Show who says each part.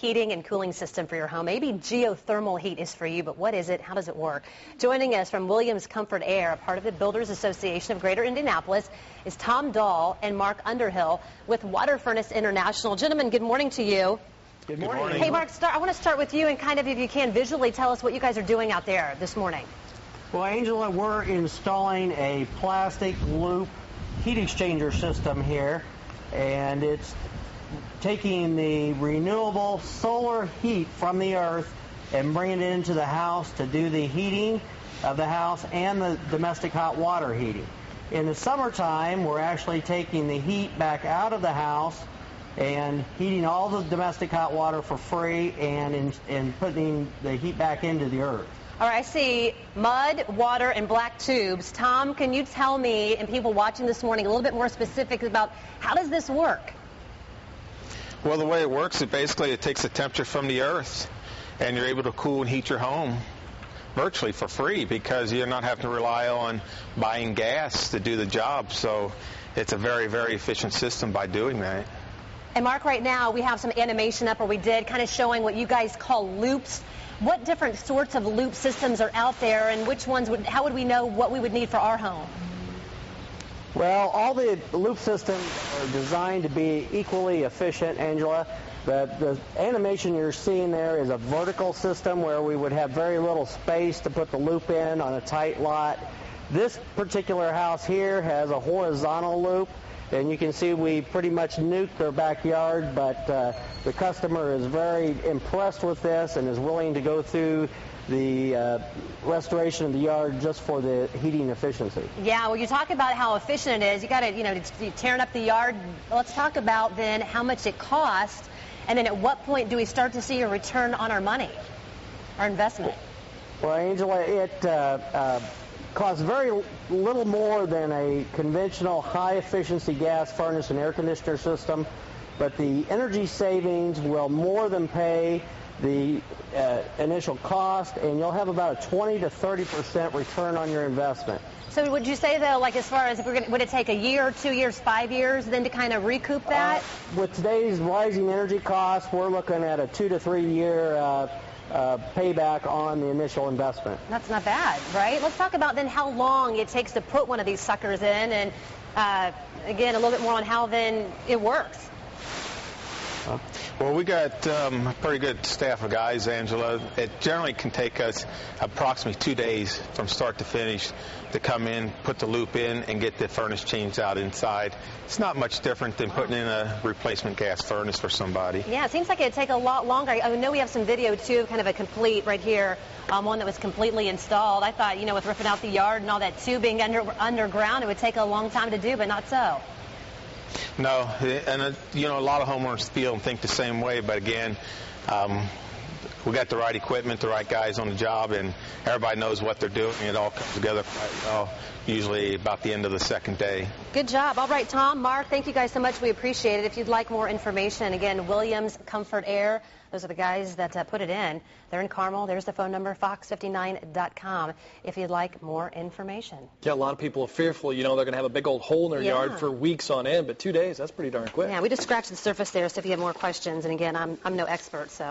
Speaker 1: heating and cooling system for your home. Maybe geothermal heat is for you, but what is it? How does it work? Joining us from Williams Comfort Air, a part of the Builders Association of Greater Indianapolis, is Tom Dahl and Mark Underhill with WaterFurnace International. Gentlemen, good morning to you.
Speaker 2: Good morning.
Speaker 1: Hey, Mark, I want to start with you and kind of, if you can, visually tell us what you guys are doing out there this morning.
Speaker 2: Well, Angela, we're installing a plastic loop heat exchanger system here, and it's taking the renewable solar heat from the earth and bringing it into the house to do the heating of the house and the domestic hot water heating. In the summertime, we're actually taking the heat back out of the house and heating all the domestic hot water for free and putting the heat back into the earth.
Speaker 1: All right, I see mud, water, and black tubes. Tom, can you tell me and people watching this morning a little bit more specific about how does this work?
Speaker 3: Well, the way it works is basically it takes the temperature from the earth and you're able to cool and heat your home virtually for free because you're not having to rely on buying gas to do the job. So it's a very, very efficient system by doing that.
Speaker 1: And Mark, right now we have some animation up, or we did, kind of showing what you guys call loops. What different sorts of loop systems are out there, and which ones how would we know what we would need for our home?
Speaker 2: Well, all the loop systems are designed to be equally efficient, Angela. The animation you're seeing there is a vertical system where we would have very little space to put the loop in on a tight lot. This particular house here has a horizontal loop, and you can see we pretty much nuked their backyard, but the customer is very impressed with this and is willing to go through the restoration of the yard just for the heating efficiency.
Speaker 1: Yeah, well, you talk about how efficient it is. You got to, you're tearing up the yard. Let's talk about then how much it costs, and then at what point do we start to see a return on our money, our investment?
Speaker 2: Well, Angela, it costs very little more than a conventional high-efficiency gas furnace and air conditioner system, but the energy savings will more than pay the initial cost, and you'll have about a 20 to 30% return on your investment.
Speaker 1: So would you say, though, like as far as if would it take a year, 2 years, 5 years then to kind of recoup that?
Speaker 2: With today's rising energy costs, we're looking at a 2 to 3 year payback on the initial investment.
Speaker 1: That's not bad, right? Let's talk about then how long it takes to put one of these suckers in, and again, a little bit more on how then it works.
Speaker 3: Well, we got a pretty good staff of guys, Angela. It generally can take us approximately 2 days from start to finish to come in, put the loop in, and get the furnace changed out inside. It's not much different than putting in a replacement gas furnace for somebody.
Speaker 1: Yeah, it seems like it'd take a lot longer. I know we have some video, too, kind of a complete right here, one that was completely installed. I thought, with ripping out the yard and all that tubing underground, it would take a long time to do, but not so.
Speaker 3: No, and a lot of homeowners feel and think the same way, but again, we got the right equipment, the right guys on the job, and everybody knows what they're doing. It all comes together quite well, usually about the end of the second day.
Speaker 1: Good job. All right, Tom, Mark, thank you guys so much. We appreciate it. If you'd like more information, again, Williams Comfort Air, those are the guys that put it in. They're in Carmel. There's the phone number, Fox59.com, if you'd like more information.
Speaker 4: Yeah, a lot of people are fearful, they're going to have a big old hole in their yard for weeks on end, but 2 days, that's pretty darn quick.
Speaker 1: Yeah, we just scratched the surface there, so if you have more questions, and again, I'm no expert, so.